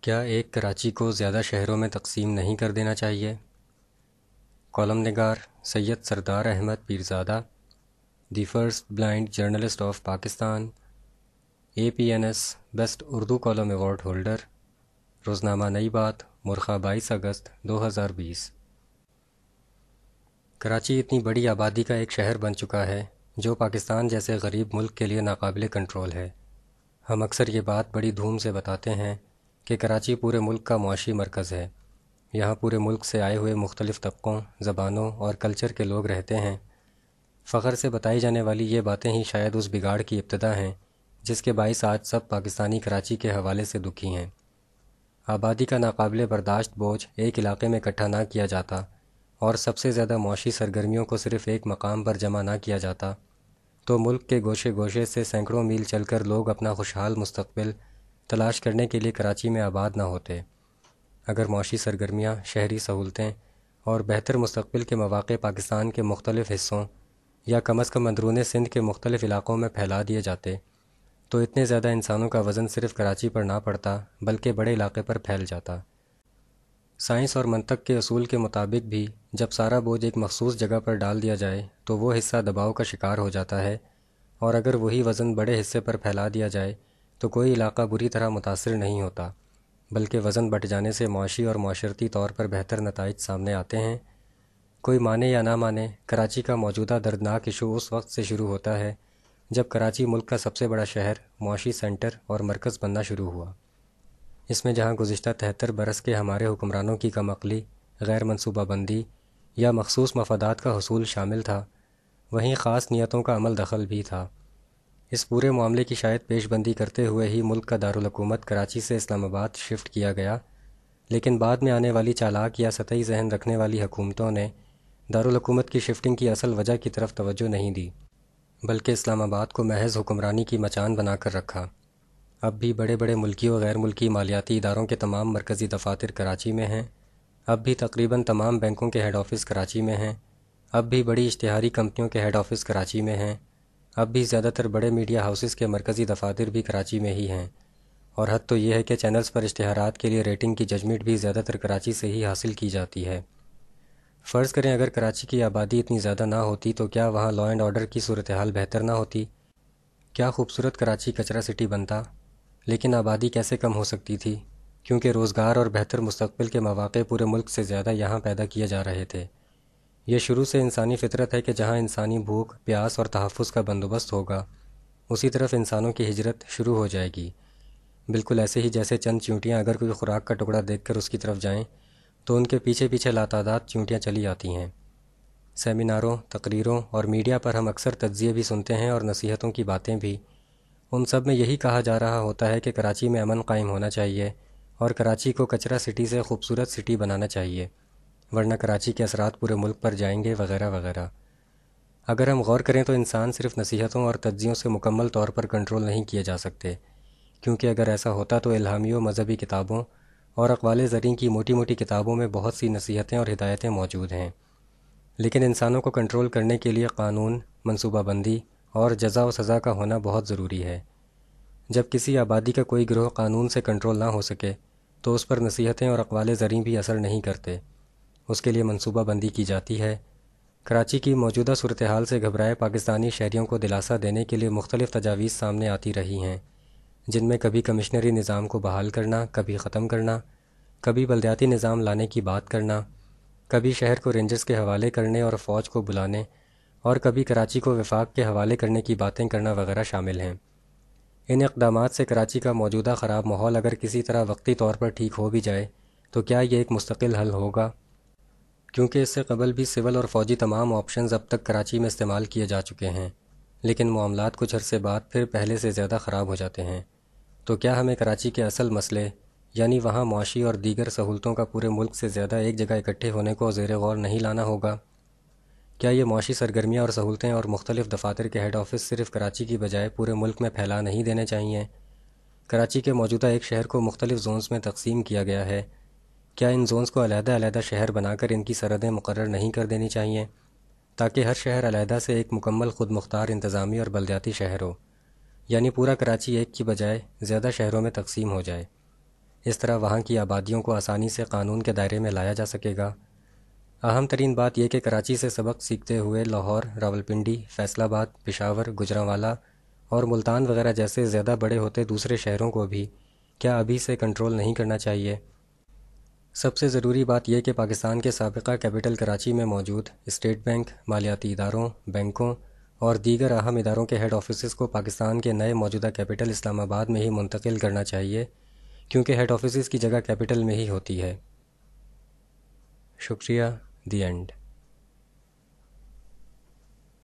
کیا ایک کراچی کو زیادہ شہروں میں تقسیم نہیں کر دینا چاہیے؟ کالم نگار Syed Sardar Ahmed Pirzada, the first blind journalist of Pakistan, APNS best Urdu column award holder, روزنامہ نئی بات، مرخہ 22 اگست 2020۔ کراچی اتنی بڑی آبادی کا ایک شہر بن چکا ہے جو پاکستان جیسے غریب ملک کے لیے ناقابل کنٹرول ہے۔ ہم اکثر یہ بات بڑی دھوم سے بتاتے ہیں کہ کراچی پورے ملک کا معاشی مرکز ہے۔ یہاں پورے ملک سے آئے ہوئے مختلف طبقوں، زبانوں اور کلچر کے لوگ رہتے ہیں۔ فخر سے بتائی جانے والی یہ باتیں ہی شاید اس بگاڑ کی ابتدا ہیں جس کے باعث آج سب پاکستانی کراچی کے حوالے سے دکھی ہیں۔ آبادی کا ناقابل برداشت بوجھ ایک علاقے میں اکٹھا نہ کیا جاتا اور سب سے زیادہ معاشی سرگرمیوں کو صرف ایک مقام پر جمع نہ کیا جاتا تو ملک کے گوشے گوشے سے سینکڑوں میل چل کر لوگ اپنا خوشحال مستقبل تلاش کرنے کے لیے کراچی میں آباد نہ ہوتے۔ اگر معاشی سرگرمیاں، شہری سہولتیں اور بہتر مستقبل کے مواقع پاکستان کے مختلف حصوں یا کم از کم اندرون سندھ کے مختلف علاقوں میں پھیلا دیے جاتے تو اتنے زیادہ انسانوں کا وزن صرف کراچی پر نہ پڑتا بلکہ بڑے علاقے پر پھیل جاتا۔ سائنس اور منطق کے اصول کے مطابق بھی جب سارا بوجھ ایک مخصوص جگہ پر ڈال دیا جائے تو وہ حصہ دباؤ کا شکار ہو جاتا ہے، اور اگر وہی وزن بڑے حصے پر پھیلا دیا جائے تو کوئی علاقہ بری طرح متاثر نہیں ہوتا، بلکہ وزن بٹ جانے سے معاشی اور معاشرتی طور پر بہتر نتائج سامنے آتے ہیں۔ کوئی مانے یا نہ مانے، کراچی کا موجودہ دردناک ایشو اس وقت سے شروع ہوتا ہے جب کراچی ملک کا سب سے بڑا شہر، معاشی سینٹر اور مرکز بننا شروع ہوا۔ اس میں جہاں گزشتہ 73 برس کے ہمارے حکمرانوں کی کم عقلی، غیر منصوبہ بندی یا مخصوص مفادات کا حصول شامل تھا، وہیں خاص نیتوں کا عمل دخل بھی تھا۔ اس پورے معاملے کی شاید پیش بندی کرتے ہوئے ہی ملک کا دارالحکومت کراچی سے اسلام آباد شفٹ کیا گیا، لیکن بعد میں آنے والی چالاک یا سطحی ذہن رکھنے والی حکومتوں نے دارالحکومت کی شفٹنگ کی اصل وجہ کی طرف توجہ نہیں دی، بلکہ اسلام آباد کو محض حکمرانی کی مچان بنا کر رکھا۔ اب بھی بڑے بڑے ملکی و غیر ملکی مالیاتی اداروں کے تمام مرکزی دفاتر کراچی میں ہیں، اب بھی تقریباً تمام بینکوں کے ہیڈ آفس کراچی میں ہیں، اب بھی بڑی اشتہاری کمپنیوں کے ہیڈ آفس کراچی میں ہیں، اب بھی زیادہ تر بڑے میڈیا ہاؤسز کے مرکزی دفاتر بھی کراچی میں ہی ہیں، اور حد تو یہ ہے کہ چینلز پر اشتہارات کے لیے ریٹنگ کی ججمنٹ بھی زیادہ تر کراچی سے ہی حاصل کی جاتی ہے۔ فرض کریں اگر کراچی کی آبادی اتنی زیادہ نہ ہوتی تو کیا وہاں لا اینڈ آرڈر کی صورتحال بہتر نہ ہوتی؟ کیا خوبصورت کراچی کچرا سٹی بنتا؟ لیکن آبادی کیسے کم ہو سکتی تھی؟ کیونکہ روزگار اور بہتر مستقبل کے مواقع پورے ملک سے زیادہ یہاں پیدا کیے جا رہے تھے۔ یہ شروع سے انسانی فطرت ہے کہ جہاں انسانی بھوک، پیاس اور تحفظ کا بندوبست ہوگا اسی طرف انسانوں کی ہجرت شروع ہو جائے گی۔ بالکل ایسے ہی جیسے چند چیونٹیاں اگر کوئی خوراک کا ٹکڑا دیکھ کر اس کی طرف جائیں تو ان کے پیچھے پیچھے لاتعداد چیونٹیاں چلی آتی ہیں۔ سیمیناروں، تقریروں اور میڈیا پر ہم اکثر تجزیے بھی سنتے ہیں اور نصیحتوں کی باتیں بھی۔ ان سب میں یہی کہا جا رہا ہوتا ہے کہ کراچی میں امن قائم ہونا چاہیے اور کراچی کو کچرا سٹی سے خوبصورت سٹی بنانا چاہیے، ورنہ کراچی کے اثرات پورے ملک پر جائیں گے وغیرہ وغیرہ۔ اگر ہم غور کریں تو انسان صرف نصیحتوں اور تجزیوں سے مکمل طور پر کنٹرول نہیں کیے جا سکتے، کیونکہ اگر ایسا ہوتا تو الہامی و مذہبی کتابوں اور اقوال زریں کی موٹی موٹی کتابوں میں بہت سی نصیحتیں اور ہدایتیں موجود ہیں، لیکن انسانوں کو کنٹرول کرنے کے لیے قانون، منصوبہ بندی اور جزا و سزا کا ہونا بہت ضروری ہے۔ جب کسی آبادی کا کوئی گروہ قانون سے کنٹرول نہ ہو سکے تو اس پر نصیحتیں اور اقوال زریں بھی اثر نہیں کرتے، اس کے لیے منصوبہ بندی کی جاتی ہے۔ کراچی کی موجودہ صورتحال سے گھبرائے پاکستانی شہریوں کو دلاسا دینے کے لیے مختلف تجاویز سامنے آتی رہی ہیں، جن میں کبھی کمشنری نظام کو بحال کرنا، کبھی ختم کرنا، کبھی بلدیاتی نظام لانے کی بات کرنا، کبھی شہر کو رینجرز کے حوالے کرنے اور فوج کو بلانے، اور کبھی کراچی کو وفاق کے حوالے کرنے کی باتیں کرنا وغیرہ شامل ہیں۔ ان اقدامات سے کراچی کا موجودہ خراب ماحول اگر کسی طرح وقتی طور پر ٹھیک ہو بھی جائے تو کیا یہ ایک مستقل حل ہوگا؟ کیونکہ اس سے قبل بھی سول اور فوجی تمام آپشنز اب تک کراچی میں استعمال کیے جا چکے ہیں، لیکن معاملات کچھ عرصے بعد پھر پہلے سے زیادہ خراب ہو جاتے ہیں۔ تو کیا ہمیں کراچی کے اصل مسئلے، یعنی وہاں معاشی اور دیگر سہولتوں کا پورے ملک سے زیادہ ایک جگہ اکٹھے ہونے کو زیر غور نہیں لانا ہوگا؟ کیا یہ معاشی سرگرمیاں اور سہولتیں اور مختلف دفاتر کے ہیڈ آفس صرف کراچی کی بجائے پورے ملک میں پھیلا نہیں دینے چاہیے؟ کراچی کے موجودہ ایک شہر کو مختلف زونز میں تقسیم کیا گیا ہے، کیا ان زونز کو علیحدہ علیحدہ شہر بنا کر ان کی سرحدیں مقرر نہیں کر دینی چاہیے تاکہ ہر شہر علیحدہ سے ایک مکمل خود مختار انتظامی اور بلدیاتی شہر ہو، یعنی پورا کراچی ایک کی بجائے زیادہ شہروں میں تقسیم ہو جائے؟ اس طرح وہاں کی آبادیوں کو آسانی سے قانون کے دائرے میں لایا جا سکے گا۔ اہم ترین بات یہ کہ کراچی سے سبق سیکھتے ہوئے لاہور، راولپنڈی، فیصل آباد، پشاور، گوجرانوالا اور ملتان وغیرہ جیسے زیادہ بڑے ہوتے دوسرے شہروں کو بھی کیا ابھی سے کنٹرول نہیں کرنا چاہیے؟ سب سے ضروری بات یہ کہ پاکستان کے سابقہ کیپٹل کراچی میں موجود اسٹیٹ بینک، مالیاتی اداروں، بینکوں اور دیگر اہم اداروں کے ہیڈ آفیسز کو پاکستان کے نئے موجودہ کیپٹل اسلام آباد میں ہی منتقل کرنا چاہیے، کیونکہ ہیڈ آفیسز کی جگہ کیپٹل میں ہی ہوتی ہے۔ شکریہ۔ The end.